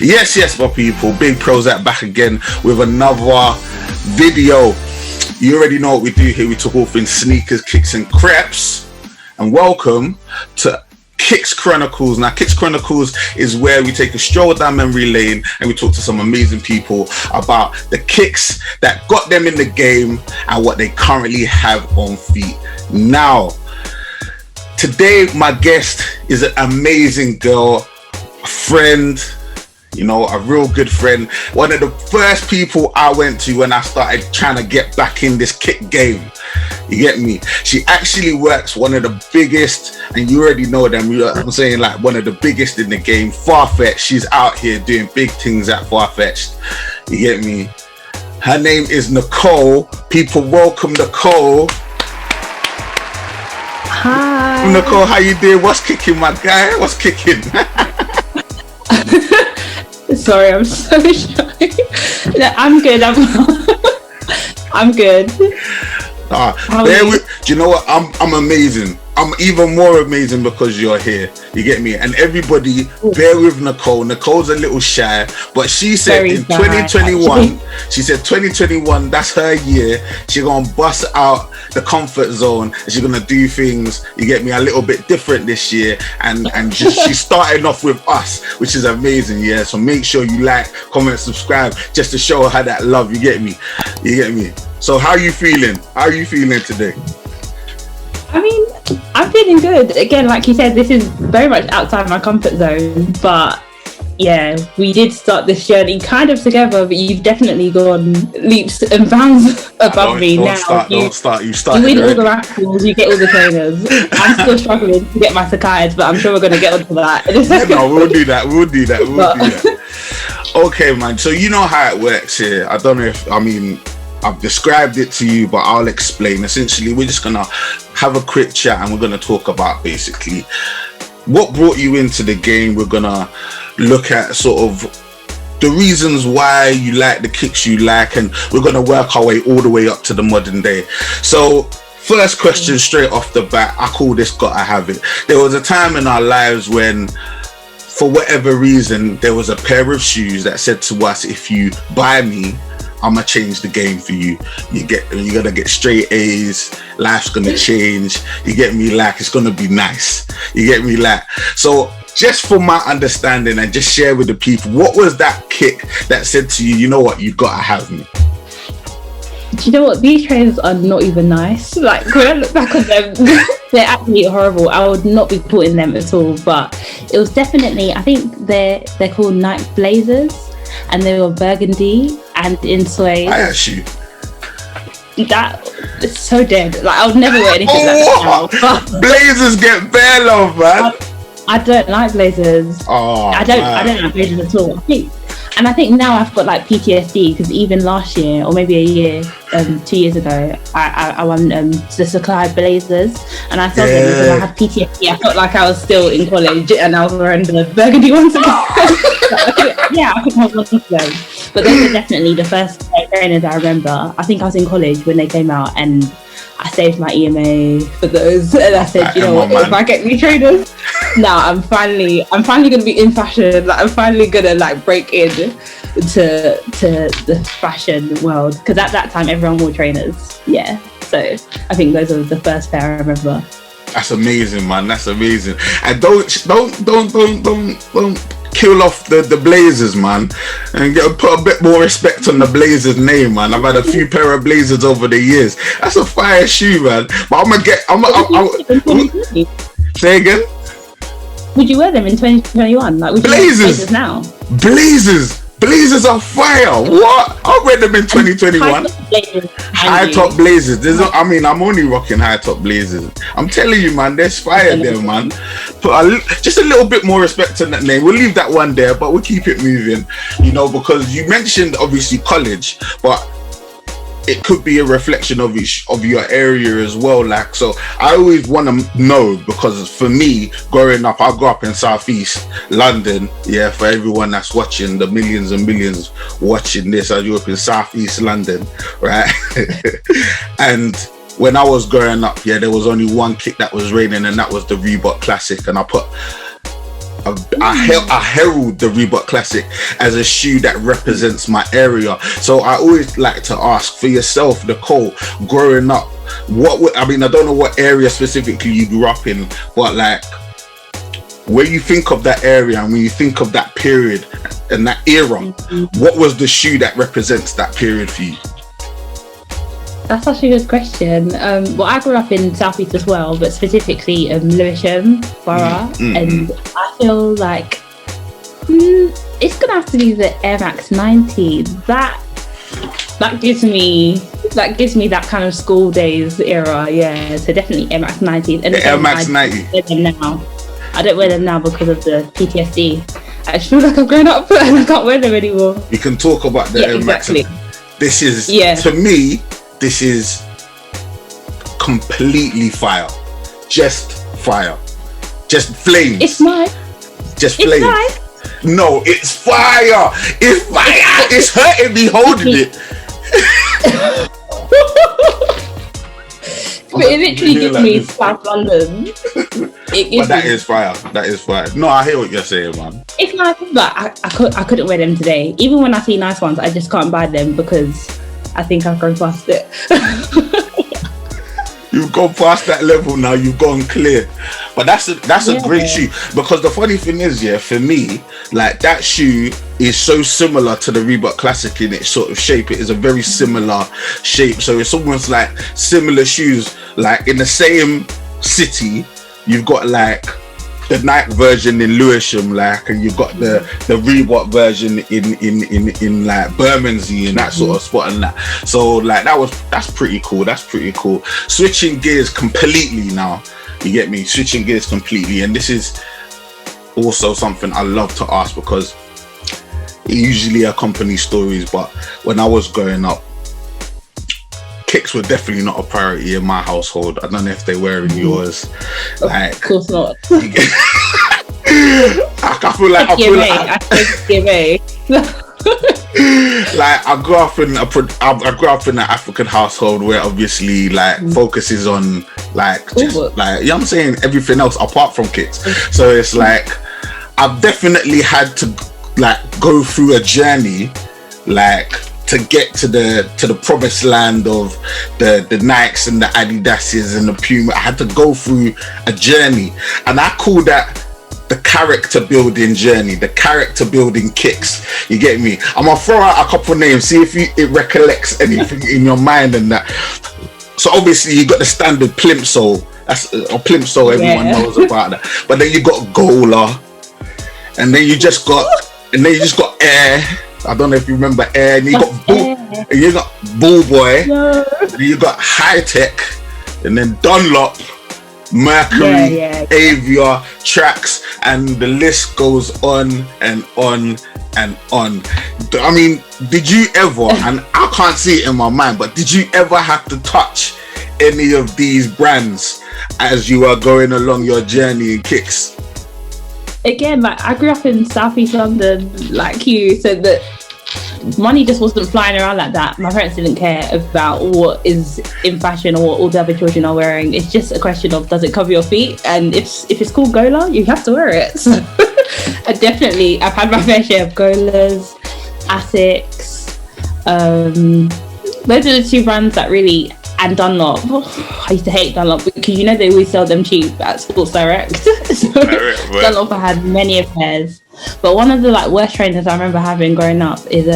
Yes, my people. Big PROZECH back again with another video. You already know what we do here. We talk all things sneakers, kicks, and crepes. And welcome to Kicks Chronicles. Now, Kicks Chronicles is where we take a stroll down memory lane and we talk to some amazing people about the kicks that got them in the game and what they currently have on feet. Now, today my guest is an amazing girl, a friend, you know, a real good friend. One of the first people I went to when I started trying to get back in this kick game. You get me? She actually works one of the biggest, and you already know them. I'm saying like one of the biggest in the game, Farfetched. She's out here doing big things at Farfetched. You get me? Her name is Nicole. People, welcome Nicole. Hi. Nicole, how you doing? What's kicking, my guy? What's kicking? Sorry, I'm so shy. No, I'm good. I'm good. Do you know what? I'm amazing. I'm even more amazing because you're here. You get me? And everybody, bear with Nicole. Nicole's a little shy, but she said in 2021, she said 2021, that's her year. She's gonna bust out the comfort zone and she's gonna do things, you get me, a little bit different this year. And she's starting off with us, which is amazing. Yeah. So make sure you like, comment, subscribe, just to show her that love. You get me? You get me? So how are you feeling? How are you feeling today? I mean, I'm feeling good. Again, like you said, this is very much outside my comfort zone. But yeah, we did start this journey kind of together, but you've definitely gone leaps and bounds above me now. Don't start. You started. You win all the raffles, you get all the trainers. I'm still struggling to get my Sacai's, but I'm sure we're going to get onto that. No, we'll do that. Okay, man. So you know how it works here. I don't know if, I've described it to you, but I'll explain. Essentially, we're just gonna have a quick chat and we're gonna talk about basically what brought you into the game. We're gonna look at sort of the reasons why you like the kicks you like, and we're gonna work our way all the way up to the modern day. So first question straight off the bat, I call this gotta have it. There was a time in our lives when, for whatever reason, there was a pair of shoes that said to us, if you buy me, I'm gonna change the game for you. You're gonna get straight A's. Life's gonna change. You get me? Like, it's gonna be nice. You get me? Like, so just for my understanding and just share with the people, what was that kick that said to you, you know what, you gotta have me? Do you know what? These trainers are not even nice. Like, when I look back on them, they're absolutely horrible. I would not be putting them at all. But it was definitely, I think they're called Night Blazers, and they were burgundy and in suede. I asked you. That is so dead. Like, I would never wear anything like that now. Blazers get bare love, man. I don't like blazers. I don't like blazers at all. I think now I've got like PTSD because even last year, or maybe a year, 2 years ago, I won the Sacai Blazers, and I saw them because I had PTSD. I felt like I was still in college and I was wearing the burgundy ones again. I could hold on to them. But those were definitely the first trainers I remember. I think I was in college when they came out, and I saved my EMA for those, and I said, you know what, if I get these trainers, now I'm finally gonna be in fashion. Like, I'm finally gonna like break in to the fashion world, because at that time everyone wore trainers. Yeah, so I think those are the first pair I remember. That's amazing, man. That's amazing. And don't kill off the Blazers, man, and put a bit more respect on the Blazers name, man. I've had a few pair of Blazers over the years. That's a fire shoe, man. But say again. Would you wear them in 2021? Like, would you wear Blazers now? Blazers are fire. What? I'll wear them in 2021. High top Blazers. I'm only rocking high top Blazers. I'm telling you, man, there's fire there, man. Put just a little bit more respect on that name. We'll leave that one there, but we'll keep it moving, you know, because you mentioned obviously college, but it could be a reflection of your area as well. Like, so I always want to know, because for me, growing up, I grew up in Southeast London. Yeah, for everyone that's watching, the millions and millions watching this, I grew up in Southeast London, right? And when I was growing up, there was only one kick that was raining, and that was the Reebok Classic. And I put I herald the Reebok Classic as a shoe that represents my area. So I always like to ask for yourself, Nicole, growing up, I don't know what area specifically you grew up in, but like, when you think of that area and when you think of that period and that era, what was the shoe that represents that period for you? That's such a good question. Well, I grew up in Southeast as well, but specifically Lewisham Borough, and I feel like it's gonna have to be the Air Max 90. That gives me that kind of school days era. Yeah, so definitely Air Max 90. And Air Max 90. I don't wear them now because of the PTSD. I just feel like I've grown up and I can't wear them anymore. You can talk about the Air Max. This is to me. This is completely fire. Just fire. Just flames. It's mine. Just flames. It's mine. No, it's fire. It's fire. It's hurting me holding it. But it literally gives me South London. But that is fire. That is fire. No, I hear what you're saying, man. It's nice, but I couldn't wear them today. Even when I see nice ones, I just can't buy them because I think I've gone past it. You've gone past that level now. You've gone clear. But that's a great shoe, because the funny thing is, for me, like, that shoe is so similar to the Reebok Classic in its sort of shape. It is a very similar shape. So it's almost like similar shoes. Like, in the same city, you've got like the Nike version in Lewisham, like, and you've got the Reebok version in like Bermondsey and that sort of spot and that. So like that's pretty cool. That's pretty cool. Switching gears completely now. You get me? Switching gears completely. And this is also something I love to ask because it usually accompanies stories. But when I was growing up, kicks were definitely not a priority in my household. I don't know if they were in yours. Like, of course not. I feel like like I grew up in an African household where obviously like focuses on like just like, you know what I'm saying, everything else apart from kicks. So it's like I've definitely had to like go through a journey like to get to the promised land of the Nikes and the Adidases and the Puma. I had to go through a journey, and I call that the character building journey, the character building kicks. You get me? I'm gonna throw out a couple names, see if it recollects anything in your mind and that. So obviously you got the standard plimsoll. That's a plimsoll. Everyone knows about that. But then you got Gola, and then you just got Air. I don't know if you remember Air. And you got Bull Boy. No. And you got High Tech, and then Dunlop, Mercury, Avia, Trax, and the list goes on and on and on. I mean, did you ever, and I can't see it in my mind, but did you ever have to touch any of these brands as you are going along your journey in kicks? Again, like, I grew up in Southeast London, like you, so that money just wasn't flying around like that. My parents didn't care about what is in fashion or what all the other children are wearing. It's just a question of, does it cover your feet? And if it's called Gola, you have to wear it. So I've had my fair share of Golas, Asics. Those are the two brands that really, and Dunlop. I used to hate Dunlop because they always sell them cheap at Sports Direct. So Dunlop, I had many of pairs. But one of the like worst trainers I remember having growing up is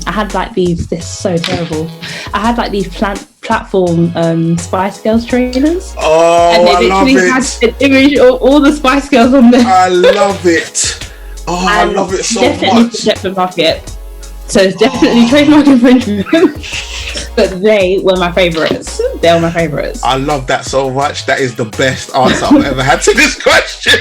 I had like these. This is so terrible. I had like these platform Spice Girls trainers. Oh, and they literally had an image of all the Spice Girls on there. I love it. Oh, I love it so definitely much. Definitely the market. So it's definitely trademark infringement. But they were my favourites. They were my favourites. I love that so much. That is the best answer I've ever had to this question.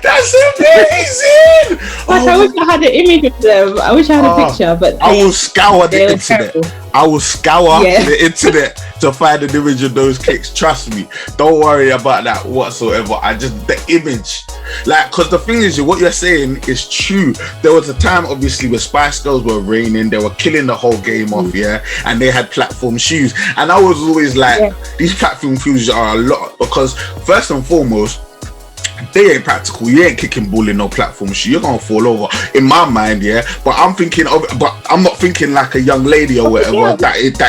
That's amazing. Like, I wish I had an image of them. I wish I had a picture, but I will scour the internet. I will scour the internet to find an image of those kicks. Trust me. Don't worry about that whatsoever. The image. Like, because the thing is, what you're saying is true. There was a time, obviously, where Spice Girls were reigning. They were killing the whole game off, and they had platform shoes. And I was always like, these platform shoes are a lot, because first and foremost, they ain't practical. You ain't kicking ball in no platform shoe. You're gonna fall over. In my mind, yeah. But I'm not thinking like a young lady or whatever that is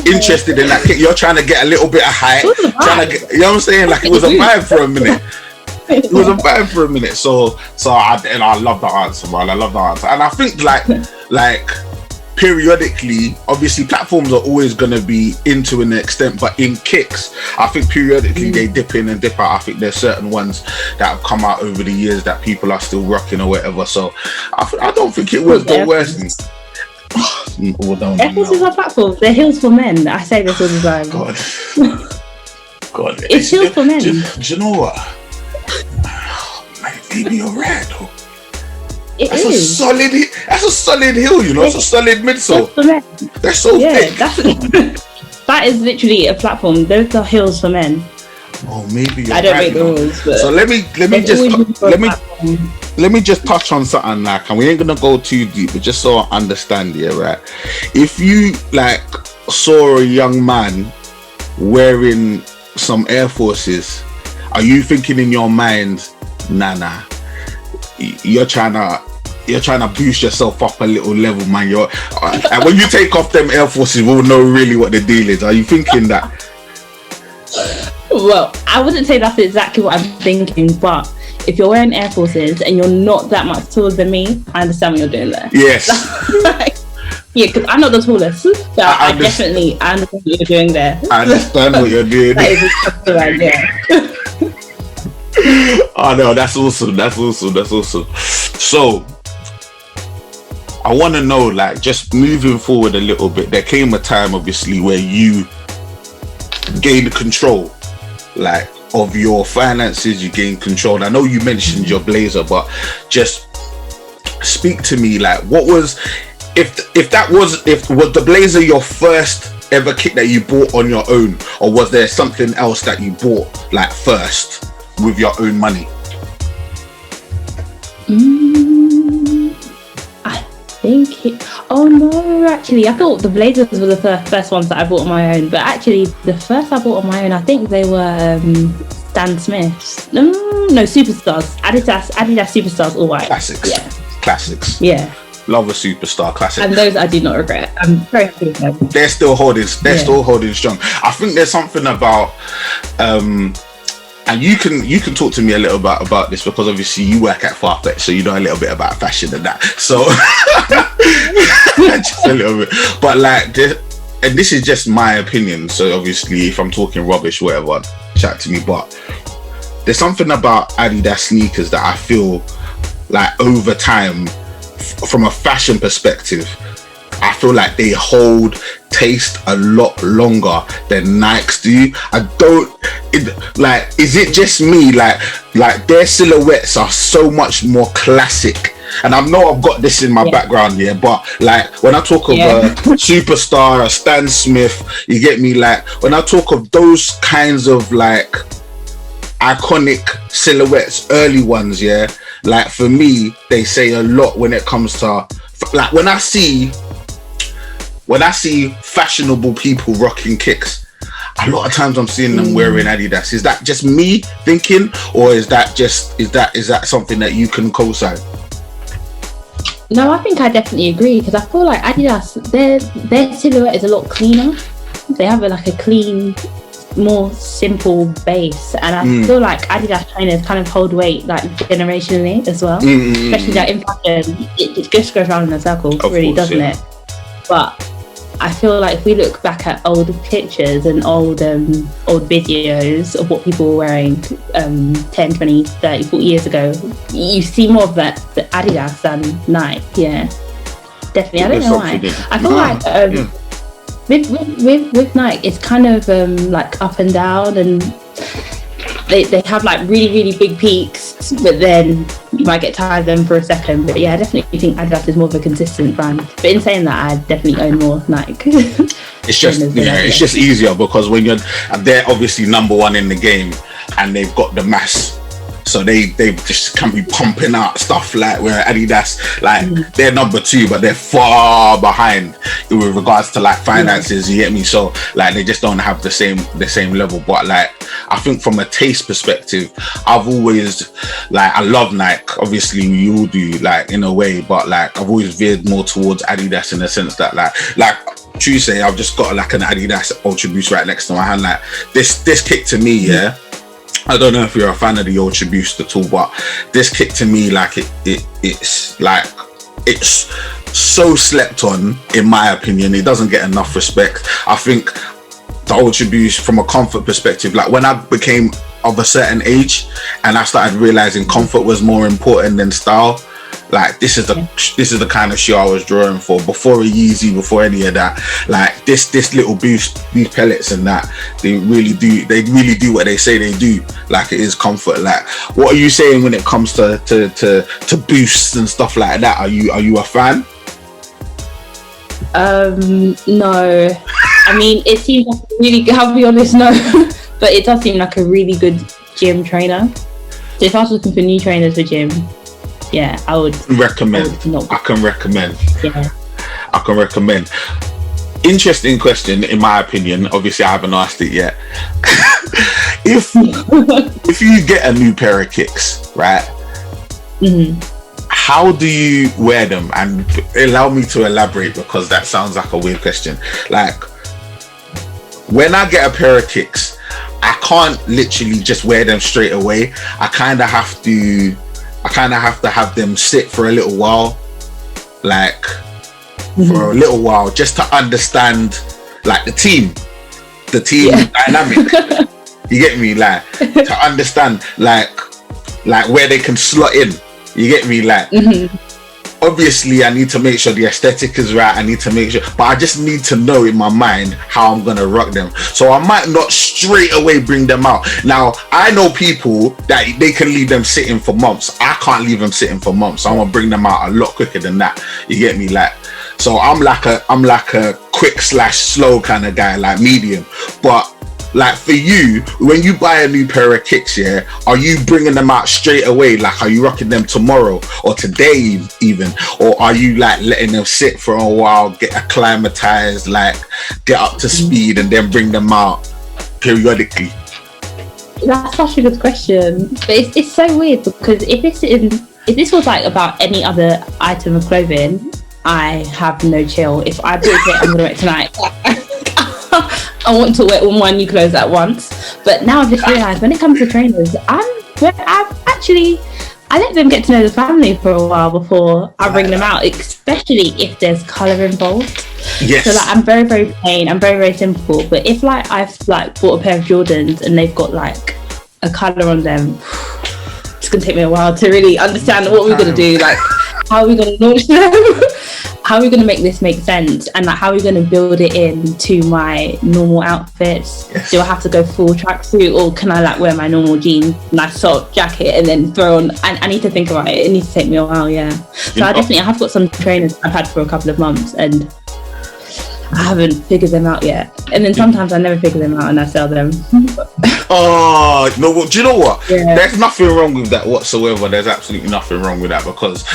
interested in that kick. You're trying to get a little bit of height. Trying to get, you know what I'm saying? Like it was a vibe for a minute. It was a vibe for a minute. So I love the answer, man. I love the answer, and I think like periodically, obviously platforms are always going to be into an extent, but in kicks, I think periodically they dip in and dip out. I think there's certain ones that have come out over the years that people are still rocking or whatever. So I don't think it was the worst thing. Air Forces are platforms. They're heels for men. I say this all the time. God. It's heels for men. Do you know what? Maybe you're right though. That's a solid heel, you know. It's a solid midsole. They're so thick. That is literally a platform. Those are heels for men. Oh, maybe you're I don't make the rules. But so let me just touch on something like, and we ain't gonna go too deep, but just so I understand here, right? If you like saw a young man wearing some Air Forces, are you thinking in your mind, nah? You're trying to boost yourself up a little level, man. And when you take off them Air Forces, we'll know really what the deal is. Are you thinking that? Well, I wouldn't say that's exactly what I'm thinking, but if you're wearing Air Forces and you're not that much taller than me, I understand what you're doing there. Yes. Yeah, because I'm not the tallest. So I understand what you're doing there. I understand what you're doing. That is the idea. Oh no, that's awesome. So I want to know, like, just moving forward a little bit, there came a time obviously where you gained control, like, of your finances. You gained control. I know you mentioned your blazer, but just speak to me, like, what was, if was the blazer your first ever kit that you bought on your own, or was there something else that you bought like first with your own money? I think oh no, actually I thought the blazers were the first ones that I bought on my own, but actually the first I bought on my own, I think they were Stan Smiths. No, Superstars. Adidas Superstars, all white. Classics. Yeah. Love a Superstar classic. And those I do not regret. I'm very happy with them. They're still holding strong. I think there's something about and you can talk to me a little bit about this, because obviously you work at Farfetch, so you know a little bit about fashion and that. So just a little bit. But like, and this is just my opinion, so obviously if I'm talking rubbish, whatever, chat to me. But there's something about Adidas sneakers that I feel like over time, from a fashion perspective, I feel like they hold taste a lot longer than Nikes do. Is it just me? Like their silhouettes are so much more classic. And I know I've got this in my background here, but like when I talk of a Superstar, a Stan Smith, you get me? Like when I talk of those kinds of like iconic silhouettes, early ones, like for me, they say a lot when it comes to, like, when I see fashionable people rocking kicks, a lot of times I'm seeing them wearing Adidas. Is that just me thinking, or is that something that you can co-sign? No, I think I definitely agree, because I feel like Adidas, their silhouette is a lot cleaner. They have a clean, more simple base, and I feel like Adidas trainers kind of hold weight like generationally as well, especially like in fashion. It just goes around in a circle, doesn't it? But I feel like if we look back at old pictures and old videos of what people were wearing 10, 20, 30, 40 years ago, you see more of that the Adidas than Nike. Definitely. I don't know why. I feel like with Nike, it's kind of like up and down, and they have like really, really big peaks, but then you might get tired of them for a second. But yeah, I definitely think Adidas is more of a consistent brand. But in saying that, I definitely own more Nike. It's just easier because when they're obviously number one in the game, and they've got the mass so they just can be pumping out stuff like where Adidas, like they're number 2, but they're far behind with regards to like finances. You get me? So like they just don't have the same level. But like I think from a taste perspective, I've always like, I love Nike. Obviously you all do, like in a way, but like I've always veered more towards Adidas in the sense that like Tuesday I've just got like an Adidas Ultra Boost right next to my hand. Like this kick to me, yeah, I don't know if you're a fan of the Ultra Boost at all, but this kick to me, like it's like, it's so slept on in my opinion. It doesn't get enough respect. I think the Ultra Boost from a comfort perspective, like when I became of a certain age and I started realizing comfort was more important than style, like this is the kind of shoe I was drawing for before a Yeezy, before any of that. Like this little boost, these pellets and that, they really do what they say they do. Like it is comfort. Like what are you saying when it comes to boosts and stuff like that? Are you a fan? No. I mean, it seems like a really good, I'll be honest, no. But it does seem like a really good gym trainer. So if I was looking for new trainers for gym, yeah, I would recommend. I can recommend. Yeah. I can recommend. Interesting question, in my opinion. Obviously, I haven't asked it yet. If you get a new pair of kicks, right? How do you wear them? And allow me to elaborate, because that sounds like a weird question. Like when I get a pair of kicks, I can't literally just wear them straight away. I kind of have to have them sit for a little while, like for a little while, just to understand like the team dynamic. You get me? Like to understand like where they can slot in. You get me? Like obviously I need to make sure the aesthetic is right. I need to make sure, but I just need to know in my mind how I'm gonna rock them. So I might not straight away bring them out. Now I know people that they can leave them sitting for months. I can't leave them sitting for months. I'm gonna bring them out a lot quicker than that. You get me? Like, so I'm like a quick / slow kind of guy, like medium. But like for you, when you buy a new pair of kicks, yeah, are you bringing them out straight away? Like, are you rocking them tomorrow or today even? Or are you like letting them sit for a while, get acclimatized, like get up to speed and then bring them out periodically? That's such a good question. But it's so weird, because if this was like about any other item of clothing, I have no chill. If I bought it, I'm gonna wear it tonight. I want to wear all my new clothes at once. But now I've just realised when it comes to trainers, I let them get to know the family for a while before I bring them out, especially if there's colour involved. Yes. So like I'm very, very plain, I'm very, very simple. But if like I've like bought a pair of Jordans and they've got like a colour on them, it's gonna take me a while to really understand what we're gonna do. Like, how are we gonna launch them? How are we going to make this make sense? And like, how are we going to build it into my normal outfits? Yes. Do I have to go full tracksuit, or can I like wear my normal jeans, nice sock, jacket, and then throw on? I need to think about it. It needs to take me a while, yeah. So I have got some trainers I've had for a couple of months, and I haven't figured them out yet. And then sometimes I never figure them out and I sell them. Oh, no, do you know what? Yeah. There's nothing wrong with that whatsoever. There's absolutely nothing wrong with that, because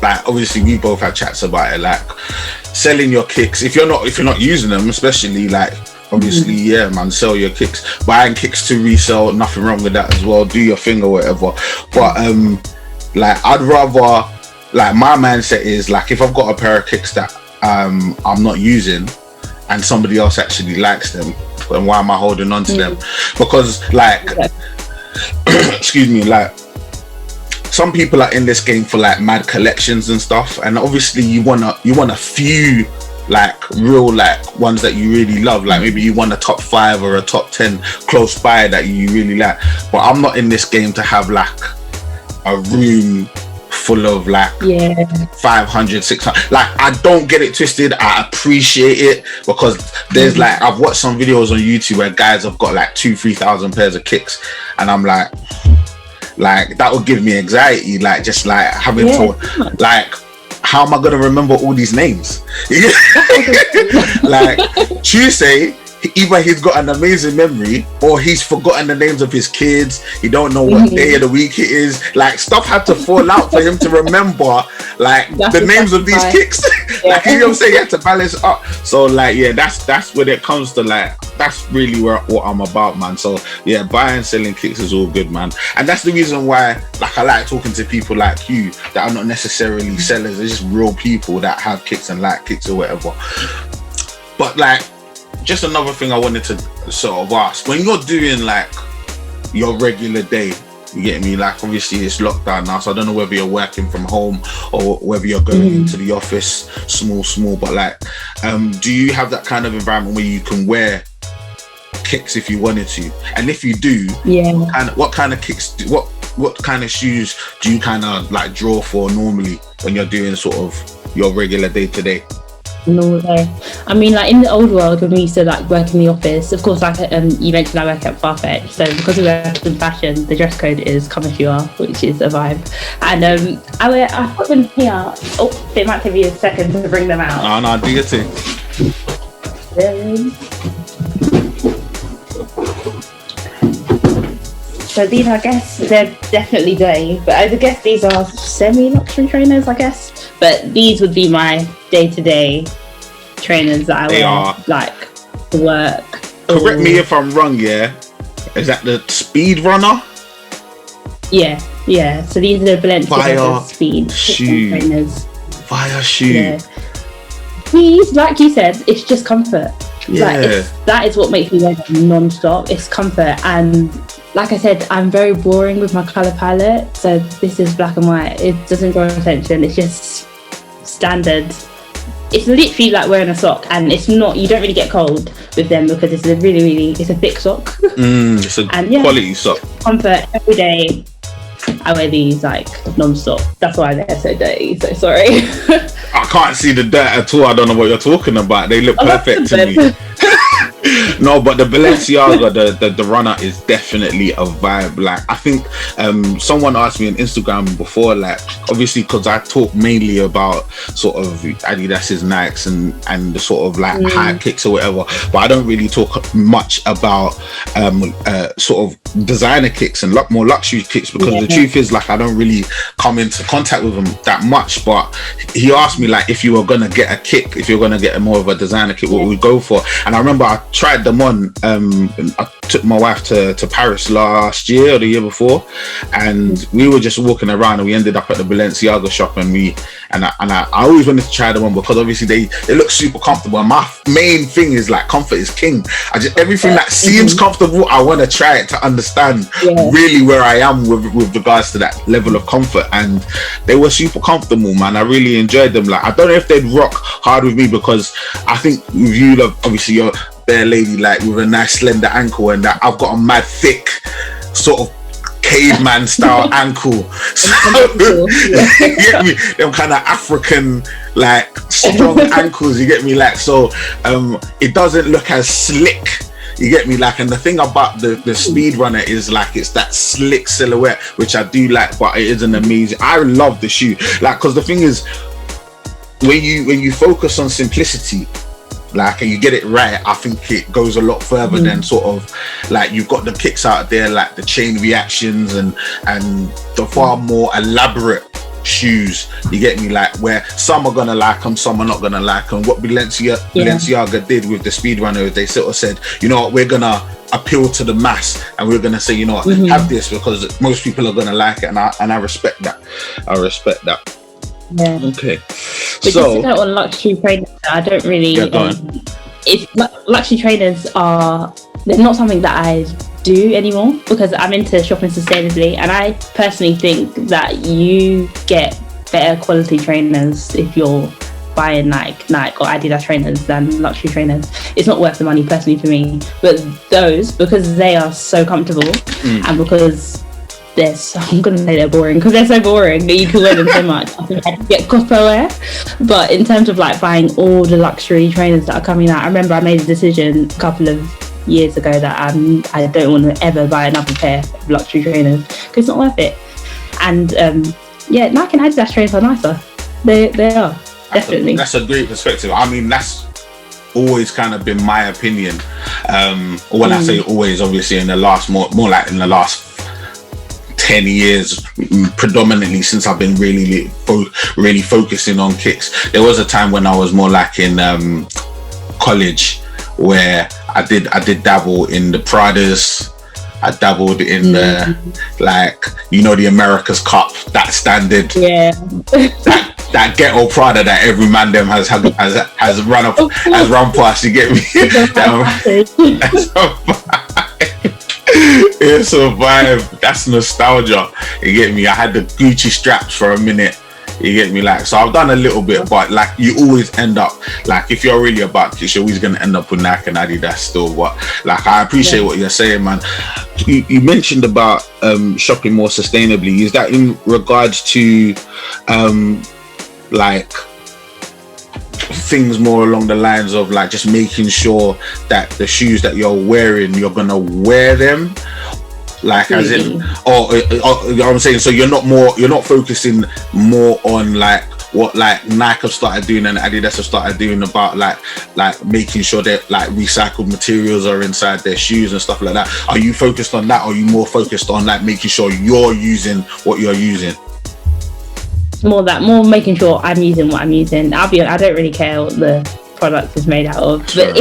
like obviously we both had chats about it, like selling your kicks. If you're not using them, especially, like obviously, yeah, man, sell your kicks. Buying kicks to resell, nothing wrong with that as well. Do your thing or whatever. But like I'd rather, like my mindset is like, if I've got a pair of kicks that I'm not using and somebody else actually likes them, then why am I holding on to them? Because like excuse me, like some people are in this game for like mad collections and stuff, and obviously you want a few like real like ones that you really love, like maybe you want a top 5 or a top 10 close by that you really like. But I'm not in this game to have like a room full of like 500, 600. Like, I don't get it twisted, I appreciate it, because there's like, I've watched some videos on YouTube where guys have got like 2,000-3,000 pairs of kicks, and I'm like that would give me anxiety, like just like having to like, how am I gonna remember all these names? Like Tuesday, either he's got an amazing memory or he's forgotten the names of his kids. He don't know what day of the week it is. Like, stuff had to fall out for him to remember, like, the names of these kicks. Like, you know what I'm saying? You have to balance up. So, like, yeah, that's when it comes to, like, that's really what I'm about, man. So, yeah, buying and selling kicks is all good, man. And that's the reason why, like, I like talking to people like you that are not necessarily sellers. They're just real people that have kicks and like kicks or whatever. But, like, just another thing I wanted to sort of ask, when you're doing like your regular day, you get me, like, obviously it's lockdown now, so I don't know whether you're working from home or whether you're going into the office, small, but like, do you have that kind of environment where you can wear kicks if you wanted to? And if you do, what kind of kicks, what kind of shoes do you kind of like draw for normally when you're doing sort of your regular day to day? No way. I mean, like, in the old world when we used to like work in the office, of course, like you mentioned, I work at PROZECH, so because we work in fashion, the dress code is come as you are, which is a vibe. And I put them here. Oh, it might take me a second to bring them out. Oh no, do your thing. So these, I guess, they're definitely dirty, but I guess these are semi-luxury trainers, I guess. But these would be my day-to-day trainers that I wear, like, to work. Correct me if I'm wrong, yeah? Is that the Speed Runner? Yeah. So these are the Balenciaga Speed trainers. Fire shoe. Yeah. These, like you said, it's just comfort. Yeah. Like, that is what makes me wear them non-stop. It's comfort. And like I said, I'm very boring with my colour palette. So this is black and white. It doesn't draw attention. It's just standard. It's literally like wearing a sock, and it's not, you don't really get cold with them because it's a really, it's a thick sock. It's a quality sock. Comfort every day. I wear these like non-stop. That's why they're so dirty. So sorry. I can't see the dirt at all. I don't know what you're talking about. They look perfect to me. No, but the Balenciaga, the runner is definitely a vibe. Like, I think someone asked me on Instagram before, like, obviously because I talk mainly about sort of Adidas's, Nikes and the sort of like high kicks or whatever, but I don't really talk much about sort of designer kicks and more luxury kicks, because the truth is, like, I don't really come into contact with them that much. But he asked me, like, if you were gonna get a kick, if you're gonna get more of a designer kick, what would we go for? And I remember I tried them on. I took my wife to Paris last year or the year before, and we were just walking around, and we ended up at the Balenciaga shop, and I always wanted to try them on because obviously they look super comfortable. And my main thing is, like, comfort is king. Everything that seems comfortable, I want to try it to understand really where I am with regards to that level of comfort. And they were super comfortable, man. I really enjoyed them. Like, I don't know if they'd rock hard with me, because I think with you, obviously you're bare lady, like, with a nice slender ankle, and that I've got a mad thick sort of caveman style ankle. So you get me, them kind of African, like, strong ankles, you get me, like, so it doesn't look as slick, you get me, like. And the thing about the Speed Runner is, like, it's that slick silhouette, which I do like, but it is an amazing, I love the shoe, like, because the thing is, when you focus on simplicity, like, and you get it right, I think it goes a lot further than sort of, like, you've got the kicks out there, like the chain reactions and the far more elaborate shoes, you get me, like, where some are gonna like them, some are not gonna like them. What Balenciaga did with the Speed Runner is they sort of said, you know what, we're gonna appeal to the mass, and we're gonna say, you know what, have this, because most people are gonna like it, and I respect that. Yeah. Okay. But so, just to go on luxury trainers, I don't really. Luxury trainers they're not something that I do anymore, because I'm into shopping sustainably, and I personally think that you get better quality trainers if you're buying like Nike or Adidas trainers than luxury trainers. It's not worth the money personally for me. But those, because they are so comfortable and because I'm gonna say they're boring, because they're so boring that you can wear them so much. I think I get copper wear. But in terms of like buying all the luxury trainers that are coming out, I remember I made a decision a couple of years ago that I don't want to ever buy another pair of luxury trainers because it's not worth it. And Nike and Adidas trainers are nicer. They are definitely. That's a great perspective. I mean, that's always kind of been my opinion. When I say always, obviously in the last more like in the last 10 years, predominantly since I've been really focusing on kicks. There was a time when I was more like in college where I did dabble in the Pradas. I dabbled in the, like, you know, the America's Cup, that standard, that ghetto Prada that every man them has run past. You get me? It's a vibe. That's nostalgia. You get me? I had the Gucci straps for a minute. You get me? Like, so I've done a little bit, but like, you always end up, like, if you're really about kicks, you're always gonna end up with Nike and Adidas still. But like, I appreciate what you're saying, man. You mentioned about shopping more sustainably. Is that in regards to like things more along the lines of like just making sure that the shoes that you're wearing, you're gonna wear them? Like, as in, or you know what I'm saying? So you're not focusing more on like what like Nike have started doing and Adidas have started doing about like making sure that like recycled materials are inside their shoes and stuff like that. Are you focused on that, or are you more focused on like making sure you're using what you're using? More making sure I'm using what I'm using. I'll be honest, I don't really care what the product is made out of, but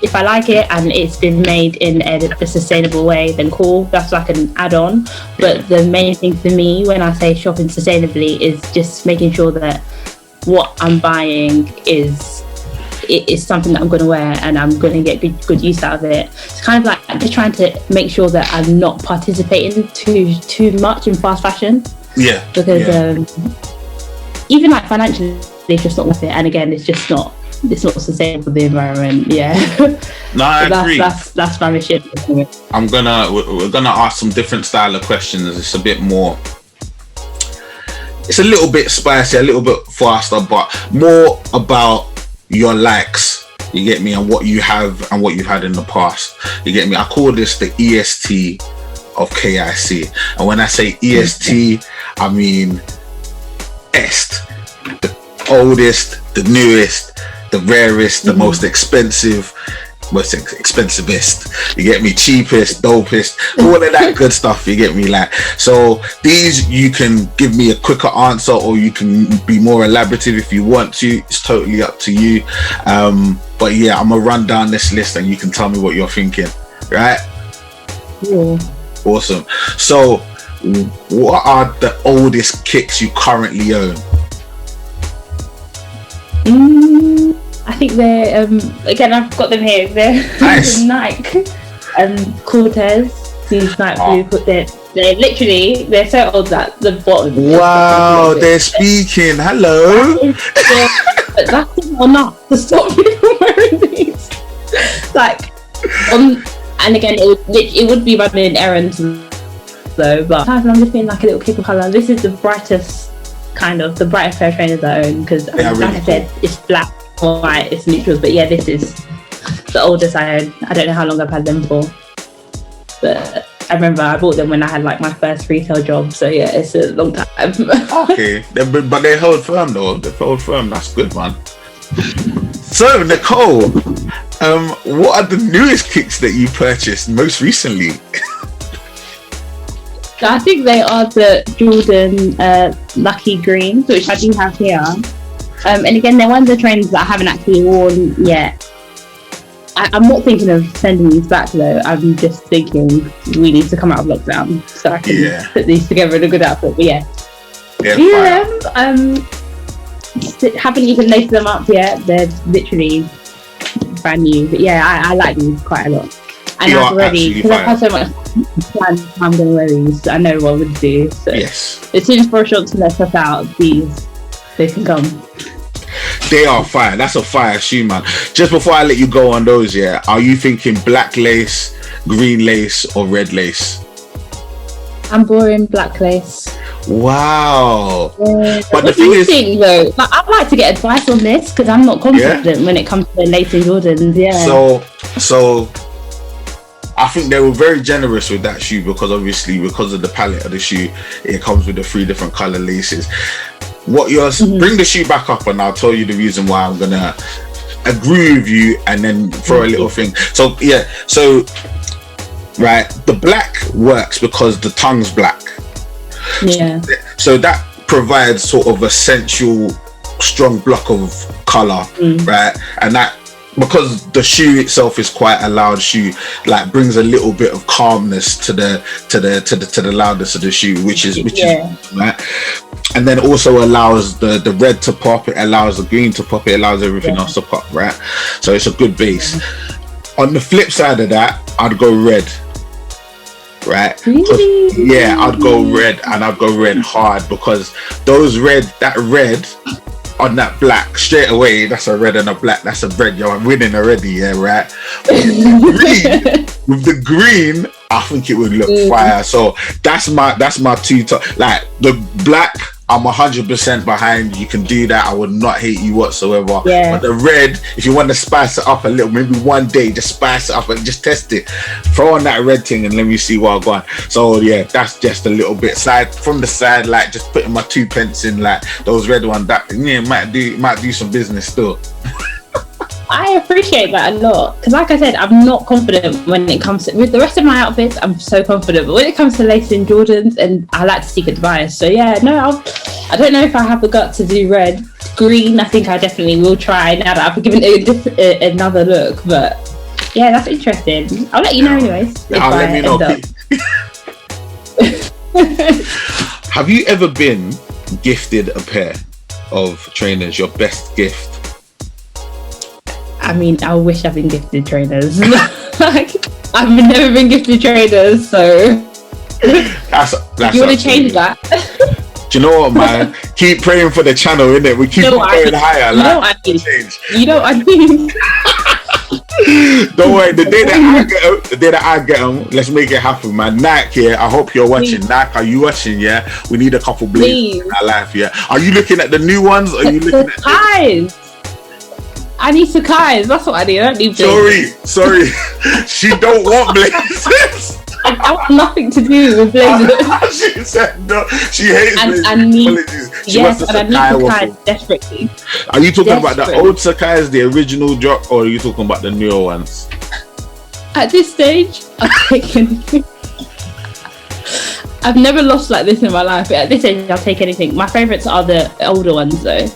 if I like it and it's been made in a sustainable way, then cool, that's like an add-on. But the main thing for me when I say shopping sustainably is just making sure that what I'm buying is something that I'm going to wear and I'm going to get good use out of it. It's kind of like I'm just trying to make sure that I'm not participating too much in fast fashion. Because even like financially, it's just not worth it. And again, it's not sustainable for the environment. No, I agree. That's my mission. We're gonna ask some different style of questions. It's a little bit spicy, a little bit faster, but more about your likes, you get me, and what you have and what you've had in the past, you get me. I call this the EST of KIC, and when I say EST, I mean est, the oldest, the newest, the rarest, the most expensivest, you get me, cheapest, dopest, all of that good stuff, you get me. Like, so these, you can give me a quicker answer or you can be more elaborative if you want to. It's totally up to you. But yeah, I'm gonna run down this list and you can tell me what you're thinking, right? Awesome. So what are the oldest kicks you currently own? I think they're again, I've got them here. They're nice. Nike Cortez. These Nike blue, but they're so old that the bottom. Wow, they're speaking. Hello. But that's not enough to stop me from wearing these. Like, and again, it would be running errands though. But I'm just feeling like a little kick of colour. This is the brightest pair of trainers I own because, like I said, it's black or white, it's neutrals. But yeah, this is the oldest I own. I don't know how long I've had them for, but I remember I bought them when I had like my first retail job. So yeah, it's a long time. Okay, but they hold firm though. They hold firm. That's good, man. So Nicole, what are the newest kicks that you purchased most recently? I think they are the Jordan Lucky Greens, which I do have here. And again, they're one of the trainers that I haven't actually worn yet. I'm not thinking of sending these back though. I'm just thinking we need to come out of lockdown so I can put these together in a good outfit. But haven't even laced them up yet. They're literally brand new. But yeah, I like these quite a lot. And I've already, because I've had so much planned, I'm going to wear these. I know what I would do. So yes. As soon as for short to let us out, they can come. They are fire. That's a fire shoe, man. Just before I let you go on those, are you thinking black lace, green lace, or red lace? I'm boring black lace. Wow. But the thing is, though, like, I'd like to get advice on this because I'm not confident when it comes to lacing Jordans. So I think they were very generous with that shoe because obviously because of the palette of the shoe, it comes with the 3 different color laces. Bring the shoe back up and I'll tell you the reason why I'm gonna agree with you and then throw a little thing. So yeah, so right, the black works because the tongue's black. Yeah. So that provides sort of a sensual, strong block of color, right? And that, because the shoe itself is quite a loud shoe, like brings a little bit of calmness to the loudness of the shoe, which is right. And then also allows the red to pop, it allows the green to pop, it allows everything else to pop, right? So it's a good base. On the flip side of that, I'd go red. Right? Really? Yeah, I'd go red, and I'd go red hard, because that red on that black straight away, that's a red and a black, that's a red. Yo, I'm winning already, yeah, right? With the green, I think it would look fire. So that's my two top. Like the black, I'm 100% behind. You can do that. I would not hate you whatsoever. Yeah. But the red, if you want to spice it up a little, maybe one day, just spice it up and just test it. Throw on that red thing and let me see what I've got. So yeah, that's just a little bit side from the side, like just putting my 2 pence in, like those red ones. That might do some business still. I appreciate that a lot, because like I said, I'm not confident when it comes to, with the rest of my outfits. I'm so confident, but when it comes to lacing Jordans, and I like to seek advice. So yeah, no, I don't know if I have the guts to do red. Green, I think I definitely will try now that I've given it another look. But yeah, that's interesting. I'll let you know anyways. Let me know. Have you ever been gifted a pair of trainers? Your best gift? I mean, I wish I've been gifted trainers. Like, I've never been gifted trainers, so that's you want to change that? Do you know what, man? Keep praying for the channel, innit? We keep going higher. You know what I mean? You know what I mean? Don't worry, the day that I get them, let's make it happen, man. Nike, yeah, I hope you're watching. Please. Nike, are you watching? Yeah, we need a couple blazers in our life. Yeah, are you looking at the new ones? Or are you looking at Sacai's? I need Sacai's. That's what I need. I don't need blazers. Sorry. She don't want blazers. I want nothing to do with blazers. She said no. She hates blazers. I need, yes, and I need Sacai's desperately. Are you talking about the old Sacai's, the original drop, or are you talking about the newer ones? At this stage, I'll take anything. I've never lost like this in my life, but at this age, I'll take anything. My favourites are the older ones, though.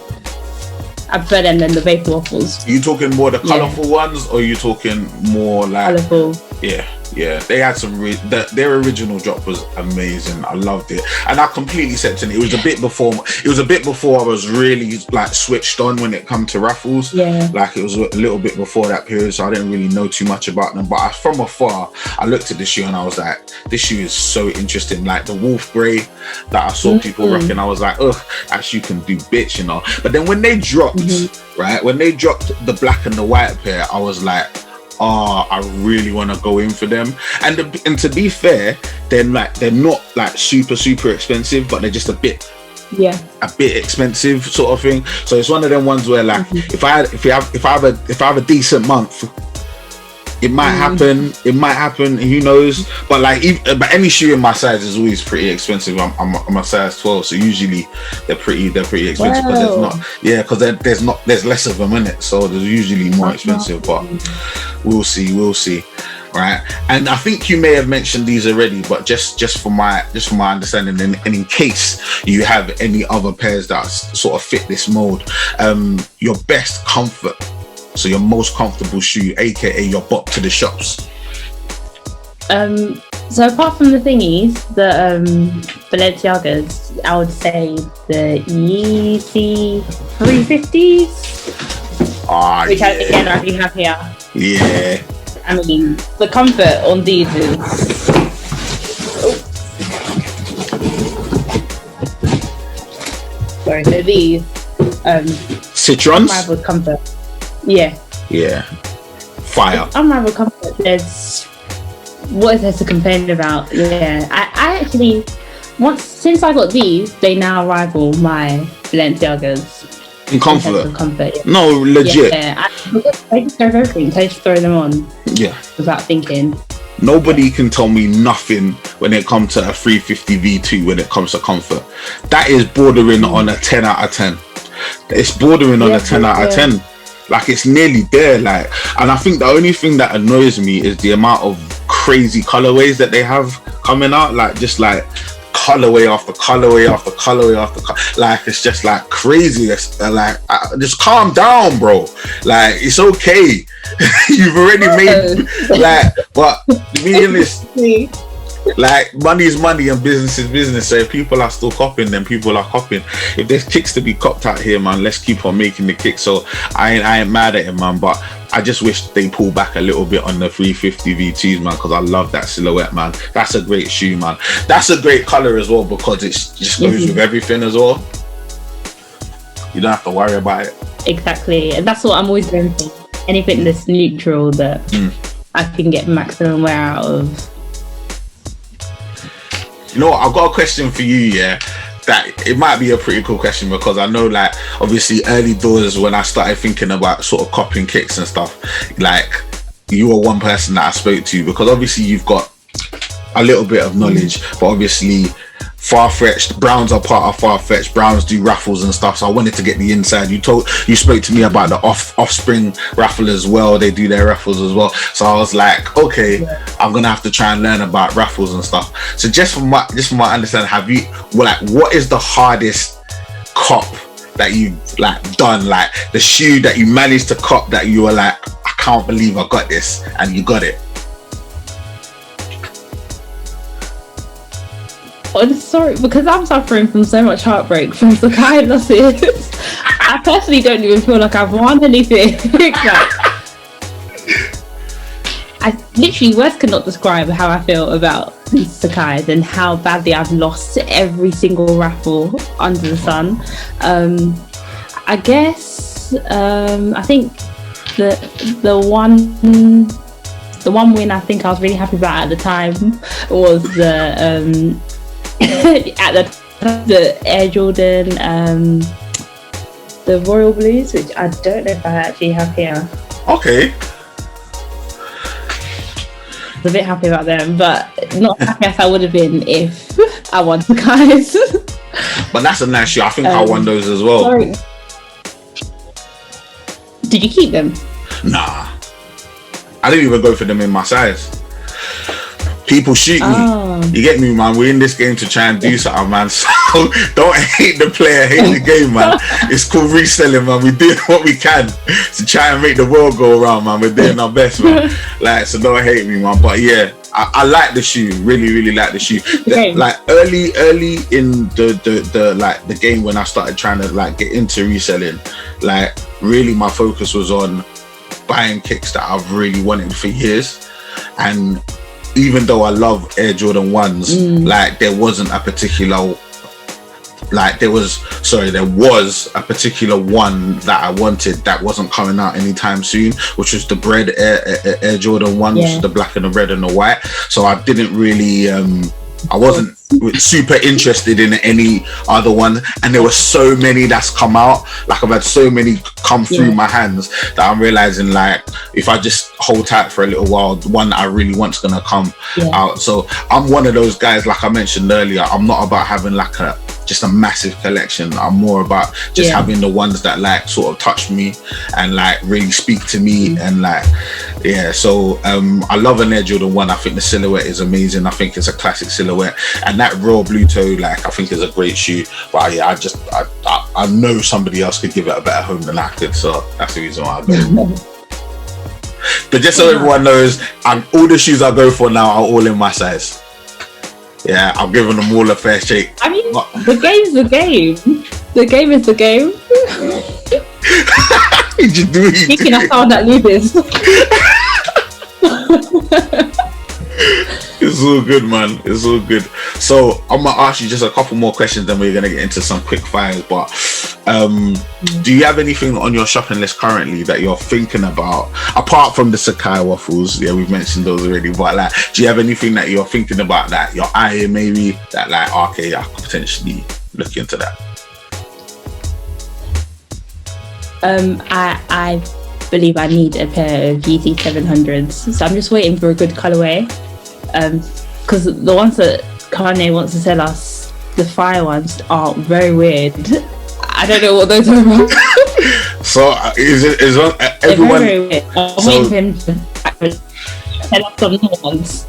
I prefer them than the Vapor Waffles. Are you talking more the colourful ones, or are you talking more like colourful? Yeah, they had some their original drop was amazing. I loved it, and I completely said to me, it was a bit before I was really like switched on when it come to raffles. Yeah, like it was a little bit before that period, so I didn't really know too much about them. But from afar, I looked at the shoe and I was like, this shoe is so interesting. Like the wolf grey that I saw people rocking, I was like, ugh, that shoe can do bitch, you know. But then when they dropped, right, when they dropped the black and the white pair, I was like, oh, I really want to go in for them. And to be fair, they're not like super expensive, but they're just a bit expensive sort of thing. So it's one of them ones where like if I have a decent month, it might happen. Who knows? But like, but any shoe in my size is always pretty expensive. I'm a size 12, so usually they're pretty expensive because there's less of them in it, so they're usually more expensive. But we'll see, right? And I think you may have mentioned these already, but just for my understanding, and in case you have any other pairs that sort of fit this mold, your best comfort. So your most comfortable shoe, aka your bop to the shops. So apart from the thingies, the Balenciagas, I would say the Yeezy 350s. Which again I do have here. Yeah. I mean, the comfort on these is sorry, so these Citrons? unrivaled comfort. Yeah. Fire. Unrivaled comfort. What is there to complain about? Yeah. I actually since I got these, they now rival my Balenciagas. In comfort? Yeah. No, legit. Yeah. I just go for everything. I just throw them on. Yeah. Without thinking. Nobody can tell me nothing when it comes to a 350 V2 when it comes to comfort. That is bordering on a 10 out of 10. It's bordering on a 10 out of 10. Like it's nearly there. Like, and I think the only thing that annoys me is the amount of crazy colorways that they have coming out. Like just like colorway after colorway after colorway after like it's just like crazy. Just calm down, bro. Like it's okay. You've already made like, but being honest, like money is money and business is business. So if people are still copying, then people are copying. If there's kicks to be copped out here, man, let's keep on making the kicks. So I ain't mad at him, man, but I just wish they pull back a little bit on the 350 V2s, man, because I love that silhouette, man. That's a great shoe, man. That's a great color as well, because it just goes with everything as well. You don't have to worry about it. Exactly, and that's what I'm always going for. Anything that's neutral that I can get maximum wear out of. You know what, I've got a question for you, yeah, that it might be a pretty cool question, because I know, like, obviously early doors when I started thinking about sort of copying kicks and stuff, like, you were one person that I spoke to, because obviously you've got a little bit of knowledge, but obviously Far-Fetched, Browns are part of Far-Fetched, Browns do raffles and stuff, so I wanted to get the inside. You spoke to me about the Offspring raffle as well. They do their raffles as well, so I was like, okay, I'm gonna have to try and learn about raffles and stuff. So just from my understanding, have you, what is the hardest cop that you've like done, like the shoe that you managed to cop that you were like, I can't believe I got this, and you got it? I'm sorry, because I'm suffering from so much heartbreak from Sacai losses. I personally don't even feel like I've won anything. I literally, words cannot describe how I feel about these Sacai's and how badly I've lost every single raffle under the sun. I guess I think the one win I think I was really happy about at the time was the the Air Jordan, the Royal Blues, which I don't know if I actually have here. Okay. I was a bit happy about them, but not happy as I would have been if I won the guys. But that's a nice shoe. I think I won those as well. Sorry. Did you keep them? Nah. I didn't even go for them in my size. People shoot me. You get me, man? We're in this game to try and do something, man. So don't hate the player, hate the game, man. It's called reselling, man. We're doing what we can to try and make the world go around, man. We're doing our best, man. Like, so don't hate me, man. But yeah, I like the shoe. Really, really like the shoe. Like early in the game when I started trying to like get into reselling, like really my focus was on buying kicks that I've really wanted for years. And even though I love Air Jordan 1s, like there was a particular one that I wanted that wasn't coming out anytime soon, which was the Bread Air Jordan 1, which is the black and the red and the white. So I didn't really I wasn't super interested in any other one, and there were so many that's come out. Like I've had so many come through my hands that I'm realizing like if I just hold tight for a little while, the one that I really want's gonna come out. So I'm one of those guys, like I mentioned earlier, I'm not about having like just a massive collection. I'm more about just having the ones that like sort of touch me and like really speak to me and like so I love an Air Jordan 1. I think the silhouette is amazing. I think it's a classic silhouette, and that raw blue toe like I think is a great shoe. But yeah, I know somebody else could give it a better home than I could, so that's the reason why I go. But just so everyone knows, all the shoes I go for now are all in my size. Yeah, I'm giving them all a fair shake. I mean, the game's the game. The game is the game. Speaking of someone that loses. It's all good, man. It's all good. So I'm gonna ask you just a couple more questions, then we're gonna get into some quick fires. But do you have anything on your shopping list currently that you're thinking about, apart from the Sacai Waffles? Yeah, we've mentioned those already. But like, do you have anything that you're thinking about that you're eyeing maybe that like, okay, I could potentially look into that? I believe I need a pair of GT 700s, so I'm just waiting for a good colorway. Because the ones that Kanye wants to sell us, the fire ones, are very weird. I don't know what those are about. So is everyone? Very weird. I'm waiting for him to tell us some new ones.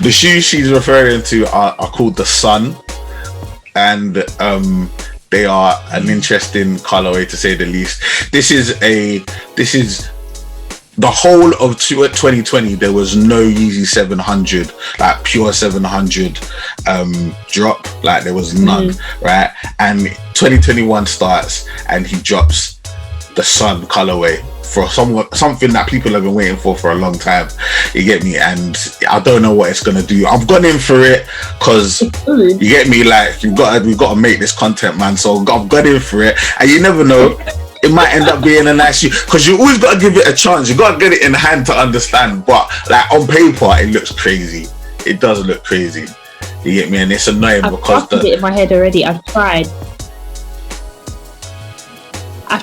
The shoes she's referring to are called the Sun, and they are an interesting colorway to say the least. This is the whole of 2020. There was no Yeezy 700, like pure 700 drop. Like there was none, right? And 2021 starts, and he drops the Sun colorway for something that people have been waiting for a long time. You get me? And I don't know what it's gonna do. I've gone in for it because you get me. Like we've got to make this content, man. So I've gone in for it, and you never know. It might end up being a nice shoe because you always got to give it a chance. You got to get it in hand to understand. But like on paper, it looks crazy. It does look crazy. You get me? And it's annoying because I've it in my head already. I've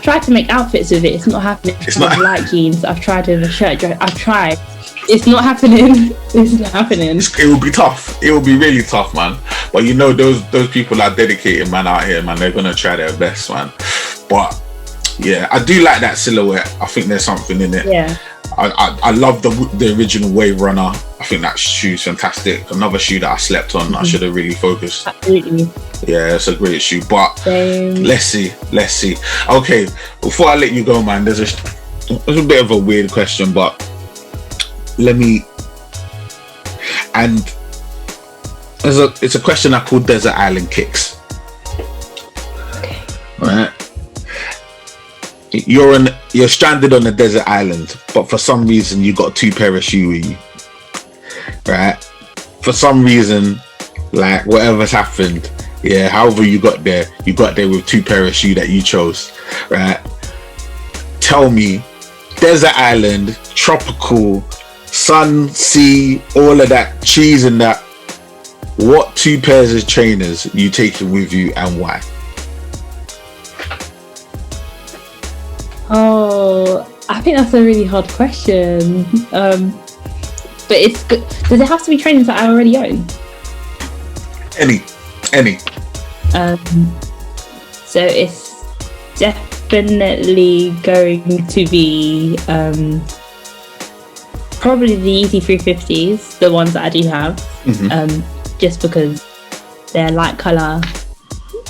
tried to make outfits with it. It's not happening. It's not light jeans. I've tried with a shirt dress. I've tried. It's not happening. It's not happening. It will be tough. It will be really tough, man. But you know, those people are dedicated, man, out here, man. They're gonna try their best, man. But yeah, I do like that silhouette. I think there's something in it. Yeah. I love the original Wave Runner. I think that shoe's fantastic. Another shoe that I slept on. I should have really focused. Absolutely. Yeah, it's a great shoe. But let's see. Okay, before I let you go, man, there's a bit of a weird question, but it's a question I call Desert Island Kicks. Okay. All right. You're stranded on a desert island, but for some reason you got 2 pair of shoes with you, right? For some reason, like whatever's happened, yeah, however you got there with 2 pair of shoes that you chose, right? Tell me, desert island, tropical, sun, sea, all of that, cheese and that, what 2 pairs of trainers you taking with you and why? Oh, I think that's a really hard question. But it's good. Does it have to be trainers that I already own? Any. So it's definitely going to be probably the Yeezy 350s, the ones that I do have. Just because they're light color.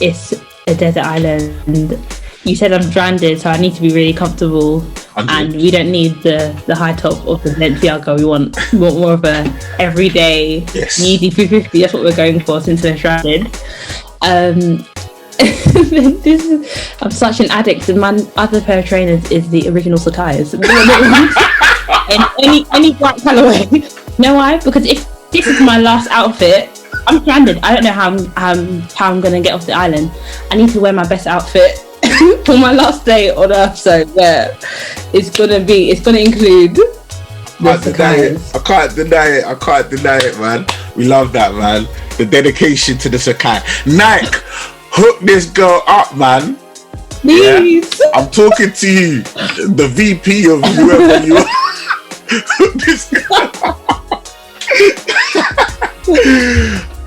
It's a desert island. You said I'm stranded, so I need to be really comfortable. And we don't need the high top of the Balenciaga. We want more of a everyday Yeezy 350. That's what we're going for since we're stranded. I'm such an addict, and my other pair of trainers is the original Sacai's. In any white colorway. You know why? Because if this is my last outfit, I'm stranded. I don't know how I'm gonna get off the island. I need to wear my best outfit for my last day on Earth. So yeah, it's gonna include. I can't deny it, man. We love that, man. The dedication to the Sacai. Nike, hook this girl up, man. Please. Yeah? I'm talking to you, the VP of whoever you are. Hook this girl up.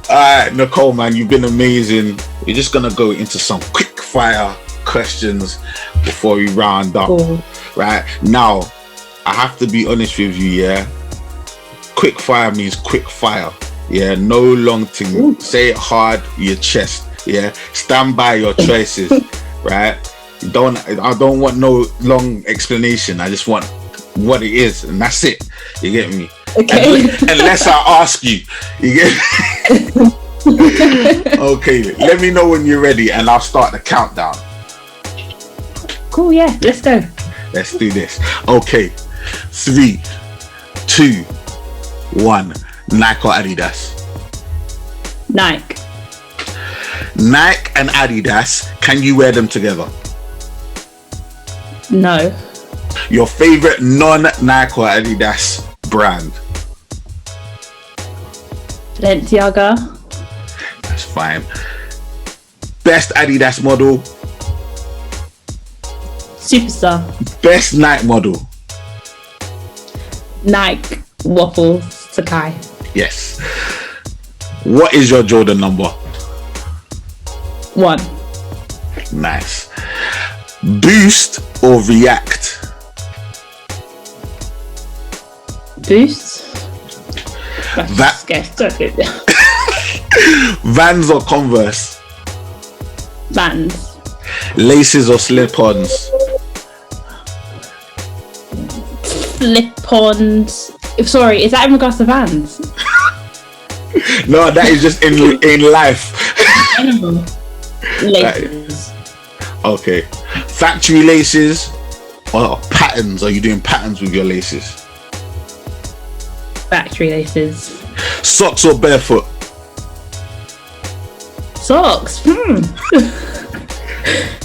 Alright, Nicole, man, you've been amazing. We're just gonna go into some quick fire questions before we round up. Right now, I have to be honest with you, yeah. Quick fire means quick fire, yeah. No long thing. Say it hard, your chest, yeah. Stand by your choices, right? I don't want no long explanation. I just want what it is, and that's it. You get me? Okay. Unless I ask you. You get me? Okay, let me know when you're ready, and I'll start the countdown. Cool, yeah, let's go. Let's do this. Okay, 3, 2, 1. Nike or Adidas? Nike. Nike and Adidas, can you wear them together? No. Your favorite non-Nike or Adidas brand? Balenciaga. That's fine. Best Adidas model? Superstar. Best Nike model? Nike Waffles Sacai. Yes. What is your Jordan number? 1. Nice. Boost or react? Boost. Vans or Converse? Vans. Laces or slip-ons? Slip-ons. Sorry, is that in regards to Vans? No, that is just in life. Laces. Okay. Factory laces or patterns? Are you doing patterns with your laces? Factory laces. Socks or barefoot? Socks.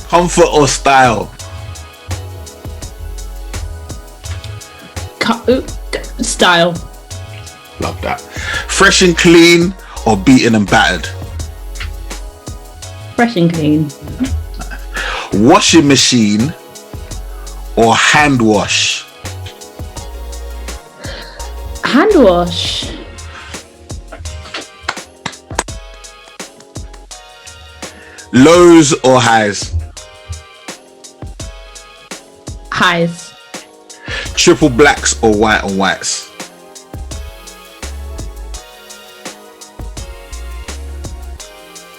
Comfort or style? Style. Love that. Fresh and clean or beaten and battered? Fresh and clean. Washing machine or hand wash? Hand wash. Lows or highs? Highs. Triple blacks or white on whites?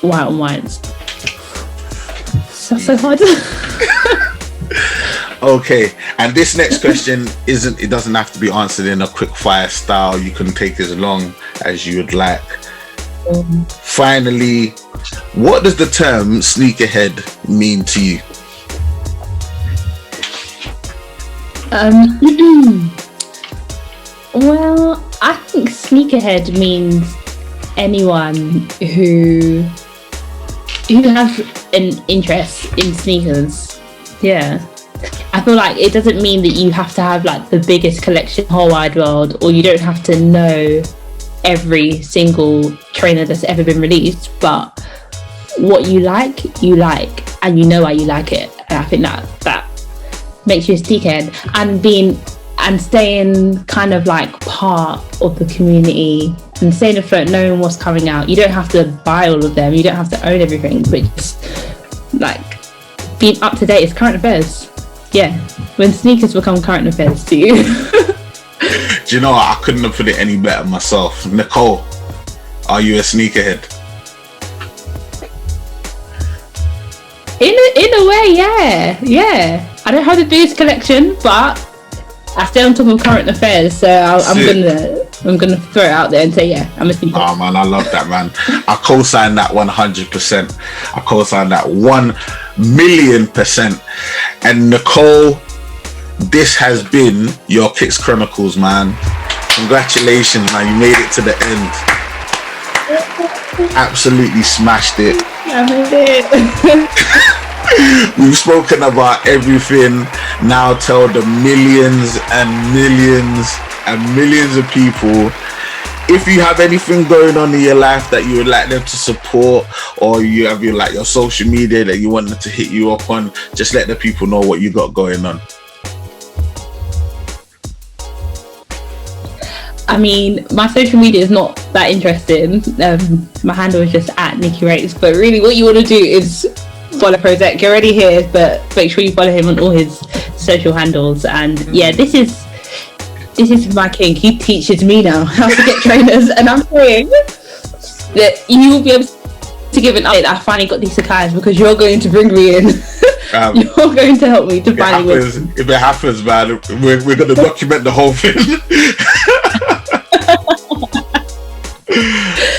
White on whites. That's so hard. Okay, and this next question it doesn't have to be answered in a quick fire style. You can take as long as you would like. Finally, what does the term sneakerhead mean to you? Well, I think sneakerhead means anyone who has an interest in sneakers. Yeah. I feel like it doesn't mean that you have to have like the biggest collection in the whole wide world, or you don't have to know every single trainer that's ever been released, but what you like, and you know why you like it. And I think that makes you a sneakerhead, and staying kind of like part of the community and staying afloat, knowing what's coming out. You don't have to buy all of them, you don't have to own everything, but just like being up to date is current affairs. Yeah, when sneakers become current affairs to you. Do you know what? I couldn't have put it any better myself. Nicole, are you a sneakerhead? In a way, yeah. I don't have the biggest collection, but I stay on top of current affairs, so I'm gonna throw it out there and say, yeah, I'm a sneakerhead. Oh man, I love that, man. I co-sign that 100%. I co-sign that 1,000,000%. And Nicole, this has been your Kicks Chronicles, man. Congratulations, man. You made it to the end. Absolutely smashed it. I made it. We've spoken about everything. Now tell the millions and millions and millions of people, if you have anything going on in your life that you would like them to support, or you have your social media that you want them to hit you up on, just let the people know what you got going on. I mean, my social media is not that interesting. My handle is just @NikkiRates, but really what you want to do is follow PROZECH. You're already here, but make sure you follow him on all his social handles. And yeah, this is my king. He teaches me now how to get trainers, and I'm saying that you will be able to give an update that I finally got these Sacai's, because you're going to bring me in. You're going to help me to finally win. If it happens, man, we're going to document the whole thing.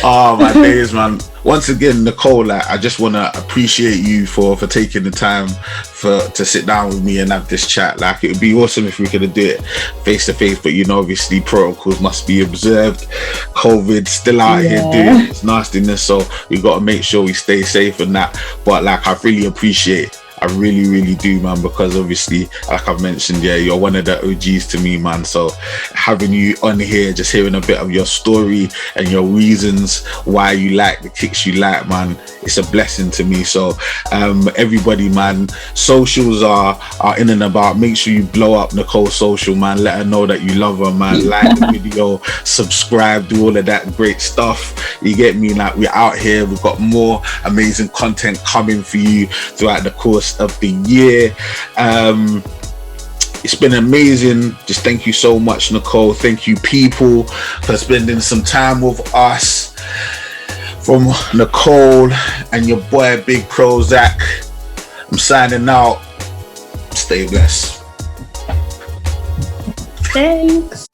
Oh my days, man. Once again, Nicole, I just want to appreciate you for taking the time to sit down with me and have this chat. It would be awesome if we could do it face to face, but obviously protocols must be observed. COVID still out here doing its nastiness, so we got to make sure we stay safe and that. But I really appreciate, I really, really do, man, because obviously, like I've mentioned, you're one of the OGs to me, man. So having you on here, just hearing a bit of your story and your reasons why you like the kicks you like, man, it's a blessing to me. So everybody, man, socials are in and about. Make sure you blow up Nicole's social, man. Let her know that you love her, man. Like the video, subscribe, do all of that great stuff. You get me? We're out here. We've got more amazing content coming for you throughout the course podcast of the year. It's been amazing. Just thank you so much, Nicole. Thank you, people, for spending some time with us. From Nicole and your boy, Big PROZECH, I'm signing out. Stay blessed. Thanks.